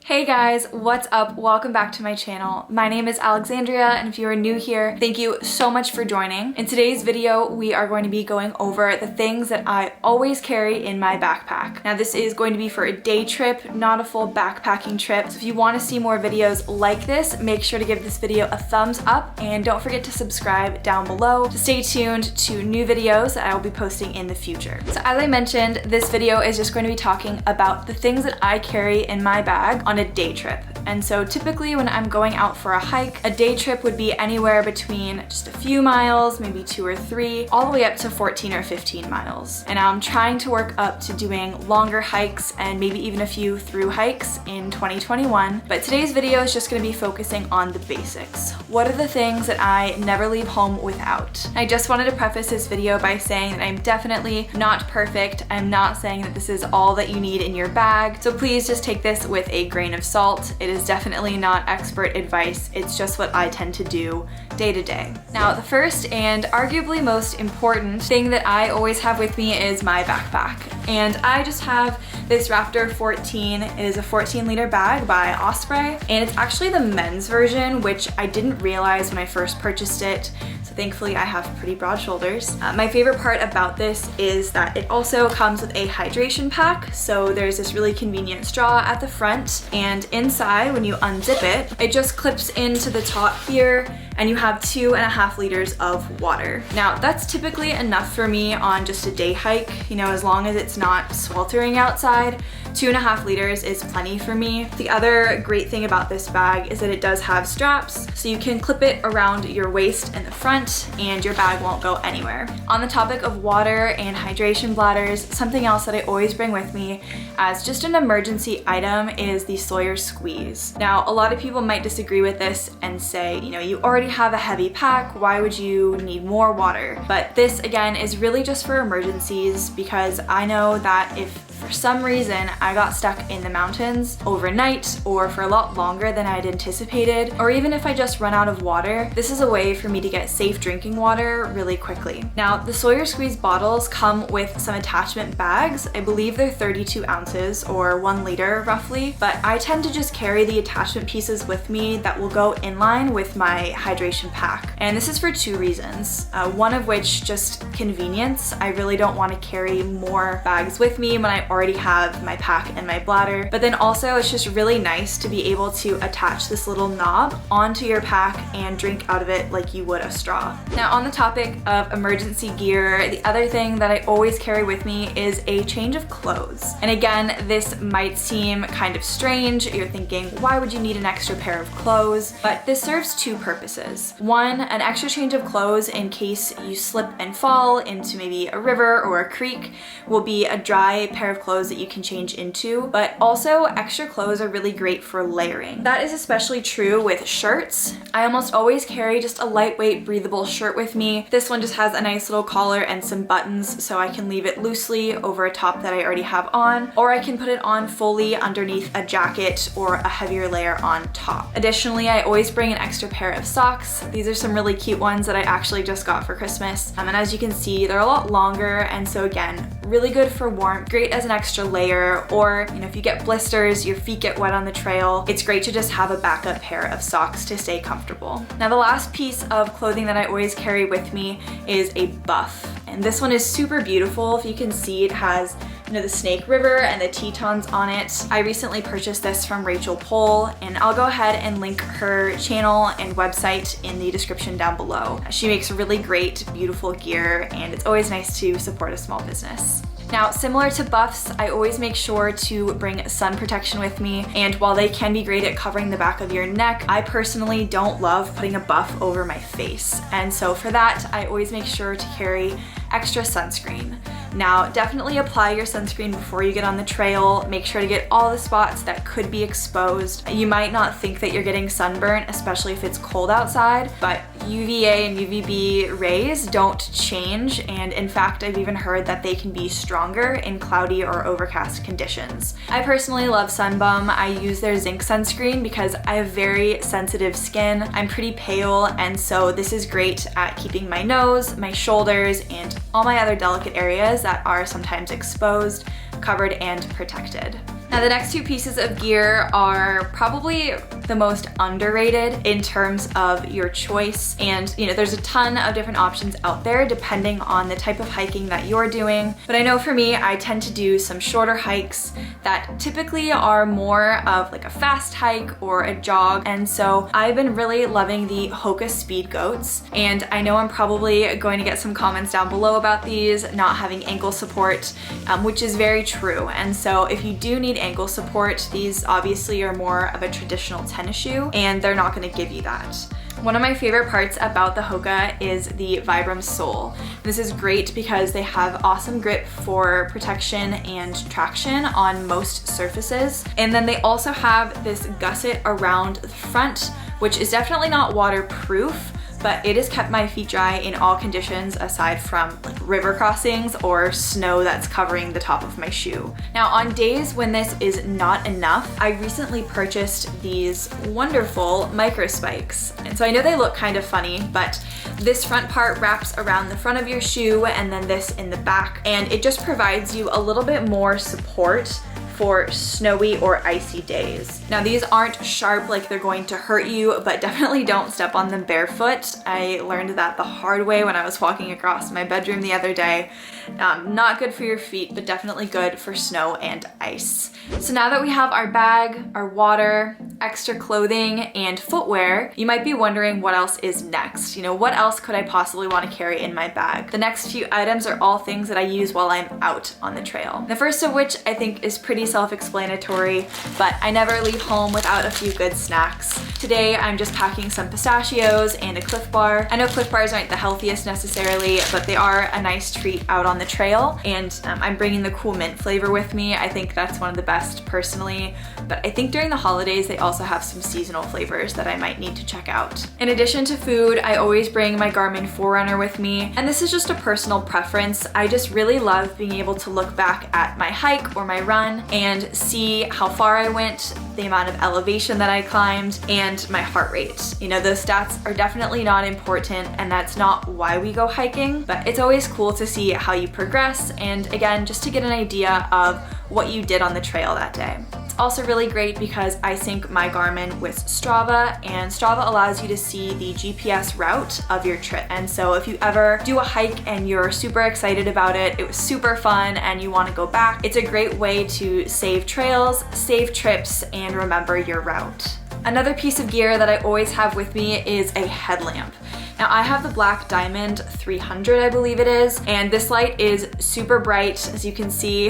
Hey guys, what's up? Welcome back to my channel. My name is Alexandria, and if you are new here, thank you so much for joining. In today's video, we are going to be going over the things that I always carry in my backpack. Now this is going to be for a day trip, not a full backpacking trip. So if you want to see more videos like this, make sure to give this video a thumbs up and don't forget to subscribe down below to stay tuned to new videos that I will be posting in the future. So as I mentioned, this video is just going to be talking about the things that I carry in my bag on a day trip. And so typically when I'm going out for a hike, a day trip would be anywhere between just a few miles, maybe 2 or 3, all the way up to 14 or 15 miles. And I'm trying to work up to doing longer hikes and maybe even a few through hikes in 2021. But today's video is just going to be focusing on the basics. What are the things that I never leave home without? I just wanted to preface this video by saying that I'm definitely not perfect. I'm not saying that this is all that you need in your bag. So please just take this with a grain of salt. It is definitely not expert advice. It's just what I tend to do day to day. Now, the first and arguably most important thing that I always have with me is my backpack. And I just have this Raptor 14. It is a 14-liter bag by Osprey, and it's actually the men's version, which I didn't realize when I first purchased it. So thankfully I have pretty broad shoulders. My favorite part about this is that it also comes with a hydration pack. So there's this really convenient straw at the front, and inside when you unzip it, it just clips into the top here and you have 2.5 liters of water. Now that's typically enough for me on just a day hike, you know, as long as it's not sweltering outside. 2.5 liters is plenty for me. The other great thing about this bag is that it does have straps, so you can clip it around your waist in the front and your bag won't go anywhere. On the topic of water and hydration bladders, something else that I always bring with me as just an emergency item is the Sawyer Squeeze. Now, a lot of people might disagree with this and say, you know, you already have a heavy pack, why would you need more water? But this, again, is really just for emergencies, because I know that if for some reason I got stuck in the mountains overnight or for a lot longer than I'd anticipated, or even if I just run out of water, this is a way for me to get safe drinking water really quickly. Now, the Sawyer Squeeze bottles come with some attachment bags. I believe they're 32 ounces or 1 liter roughly, but I tend to just carry the attachment pieces with me that will go in line with my hydration pack. And this is for 2 reasons. One of which, just convenience. I really don't want to carry more bags with me when I already have my pack and my bladder. But then also it's just really nice to be able to attach this little knob onto your pack and drink out of it like you would a straw. Now, on the topic of emergency gear, the other thing that I always carry with me is a change of clothes. And again, this might seem kind of strange. You're thinking, why would you need an extra pair of clothes? But this serves 2 purposes. One, an extra change of clothes in case you slip and fall into maybe a river or a creek will be a dry pair of clothes that you can change into, but also extra clothes are really great for layering. That is especially true with shirts. I almost always carry just a lightweight, breathable shirt with me. This one just has a nice little collar and some buttons, so I can leave it loosely over a top that I already have on, or I can put it on fully underneath a jacket or a heavier layer on top. Additionally, I always bring an extra pair of socks. These are some really cute ones that I actually just got for Christmas. And as you can see, they're a lot longer, and so again, really good for warmth, great as an extra layer, or you know, if you get blisters, your feet get wet on the trail, it's great to just have a backup pair of socks to stay comfortable. Now, the last piece of clothing that I always carry with me is a buff. And this one is super beautiful. If you can see, it has, you know, the Snake River and the Tetons on it. I recently purchased this from Rachel Pohl, and I'll go ahead and link her channel and website in the description down below. She makes really great, beautiful gear, and it's always nice to support a small business. Now, similar to buffs, I always make sure to bring sun protection with me, and while they can be great at covering the back of your neck, I personally don't love putting a buff over my face. And so for that, I always make sure to carry extra sunscreen. Now, definitely apply your sunscreen before you get on the trail. Make sure to get all the spots that could be exposed. You might not think that you're getting sunburnt, especially if it's cold outside, but UVA and UVB rays don't change, and in fact, I've even heard that they can be stronger in cloudy or overcast conditions. I personally love Sunbum. I use their zinc sunscreen because I have very sensitive skin. I'm pretty pale, and so this is great at keeping my nose, my shoulders, and all my other delicate areas that are sometimes exposed covered and protected. Now Now the next two pieces of gear are probably the most underrated in terms of your choice. And you know, there's a ton of different options out there depending on the type of hiking that you're doing. But I know for me, I tend to do some shorter hikes that typically are more of like a fast hike or a jog. And so I've been really loving the Hoka Speed Goats. And I know I'm probably going to get some comments down below about these not having ankle support, which is very true. And so if you do need ankle support, these obviously are more of a traditional tennis shoe and they're not going to give you that. One of my favorite parts about the Hoka is the Vibram sole. This is great because they have awesome grip for protection and traction on most surfaces. And then they also have this gusset around the front, which is definitely not waterproof, but it has kept my feet dry in all conditions aside from like river crossings or snow that's covering the top of my shoe. Now on days when this is not enough, I recently purchased these wonderful micro spikes. And so I know they look kind of funny, but this front part wraps around the front of your shoe and then this in the back, and it just provides you a little bit more support for snowy or icy days. Now these aren't sharp like they're going to hurt you, but definitely don't step on them barefoot. I learned that the hard way when I was walking across my bedroom the other day. Not good for your feet, but definitely good for snow and ice. So now that we have our bag, our water, extra clothing, and footwear, you might be wondering what else is next. You know, what else could I possibly want to carry in my bag? The next few items are all things that I use while I'm out on the trail. The first of which I think is pretty self-explanatory, but I never leave home without a few good snacks. Today I'm just packing some pistachios and a Cliff Bar. I know Cliff Bars aren't the healthiest necessarily, but they are a nice treat out on the trail, and I'm bringing the cool mint flavor with me. I think that's one of the best personally, but I think during the holidays they also have some seasonal flavors that I might need to check out. In addition to food, I always bring my Garmin Forerunner with me, and this is just a personal preference. I just really love being able to look back at my hike or my run and see how far I went, the amount of elevation that I climbed, and my heart rate. You know, those stats are definitely not important, and that's not why we go hiking, but it's always cool to see how you progress, and again, just to get an idea of what you did on the trail that day. It's also really great because I sync my Garmin with Strava, and Strava allows you to see the GPS route of your trip. And so if you ever do a hike and you're super excited about it, it was super fun, and you want to go back, it's a great way to save trails, save trips, and remember your route. Another piece of gear that I always have with me is a headlamp. Now I have the Black Diamond 300, I believe it is, and this light is super bright, as you can see.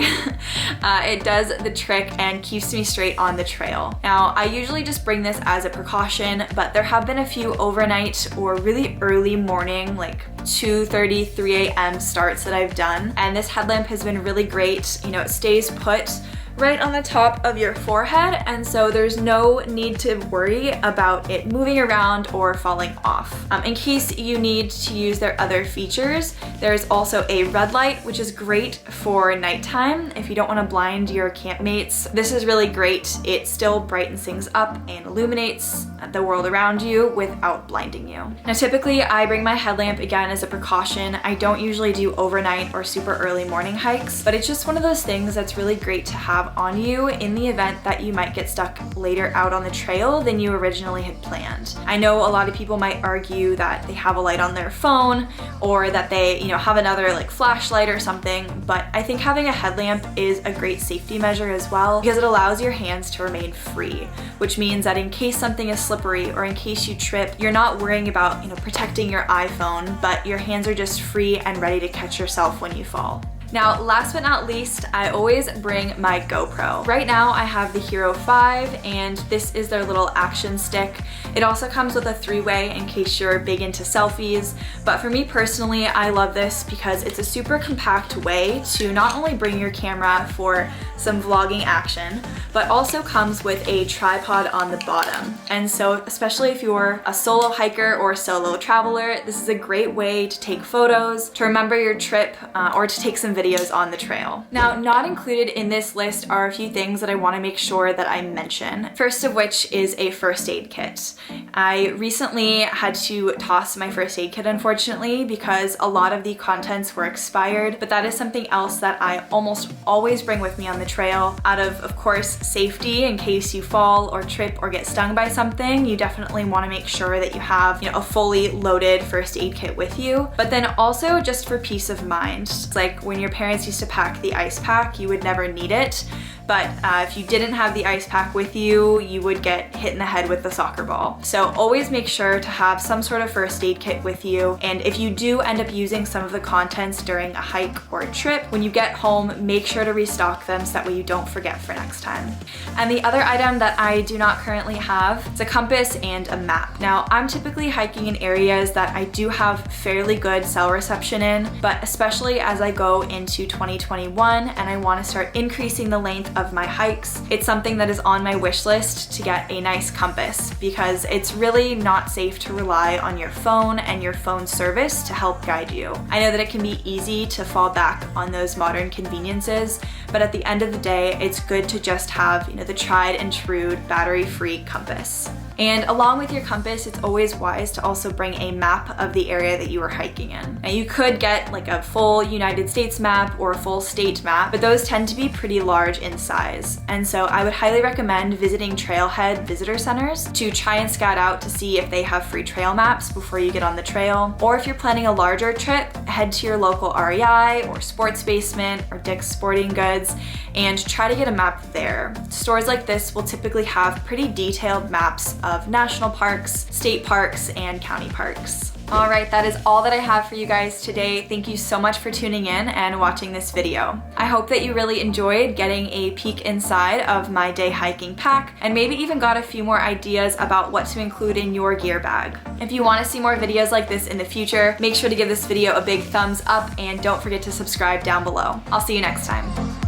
It does the trick and keeps me straight on the trail. Now I usually just bring this as a precaution, but there have been a few overnight or really early morning, like 2:30, 3 a.m. starts that I've done, and this headlamp has been really great. You know, it stays put right on the top of your forehead, and so there's no need to worry about it moving around or falling off. In case you need to use their other features, there's also a red light, which is great for nighttime if you don't want to blind your campmates. This is really great. It still brightens things up and illuminates the world around you without blinding you. Now typically I bring my headlamp again as a precaution. I don't usually do overnight or super early morning hikes, but it's just one of those things that's really great to have on you in the event that you might get stuck later out on the trail than you originally had planned. I know a lot of people might argue that they have a light on their phone or that they, have another like flashlight or something, but I think having a headlamp is a great safety measure as well, because it allows your hands to remain free, which means that in case something is slippery or in case you trip, you're not worrying about, protecting your iPhone, but your hands are just free and ready to catch yourself when you fall. Now, last but not least, I always bring my GoPro. Right now I have the Hero 5, and this is their little action stick. It also comes with a 3-way in case you're big into selfies, but for me personally, I love this because it's a super compact way to not only bring your camera for some vlogging action, but also comes with a tripod on the bottom. And so, especially if you're a solo hiker or a solo traveler, this is a great way to take photos, to remember your trip, or to take some videos on the trail. Now, not included in this list are a few things that I want to make sure that I mention. First of which is a first aid kit. I recently had to toss my first aid kit, unfortunately, because a lot of the contents were expired, but that is something else that I almost always bring with me on the trail. Out of course, safety in case you fall or trip or get stung by something, you definitely want to make sure that you have, a fully loaded first aid kit with you. But then also just for peace of mind. It's like when your parents used to pack the ice pack, you would never need it. But if you didn't have the ice pack with you, you would get hit in the head with the soccer ball. So always make sure to have some sort of first aid kit with you. And if you do end up using some of the contents during a hike or a trip, when you get home, make sure to restock them so that way you don't forget for next time. And the other item that I do not currently have is a compass and a map. Now, I'm typically hiking in areas that I do have fairly good cell reception in, but especially as I go into 2021 and I want to start increasing the length of my hikes, it's something that is on my wish list to get a nice compass, because it's really not safe to rely on your phone and your phone service to help guide you. I know that it can be easy to fall back on those modern conveniences, but at the end of the day, it's good to just have, the tried and true battery-free compass. And along with your compass, it's always wise to also bring a map of the area that you are hiking in. Now, you could get like a full United States map or a full state map, but those tend to be pretty large in size. And so I would highly recommend visiting trailhead visitor centers to try and scout out to see if they have free trail maps before you get on the trail. Or if you're planning a larger trip, head to your local REI or Sports Basement or Dick's Sporting Goods and try to get a map there. Stores like this will typically have pretty detailed maps of national parks, state parks, and county parks. All right, that is all that I have for you guys today. Thank you so much for tuning in and watching this video. I hope that you really enjoyed getting a peek inside of my day hiking pack and maybe even got a few more ideas about what to include in your gear bag. If you want to see more videos like this in the future, make sure to give this video a big thumbs up and don't forget to subscribe down below. I'll see you next time.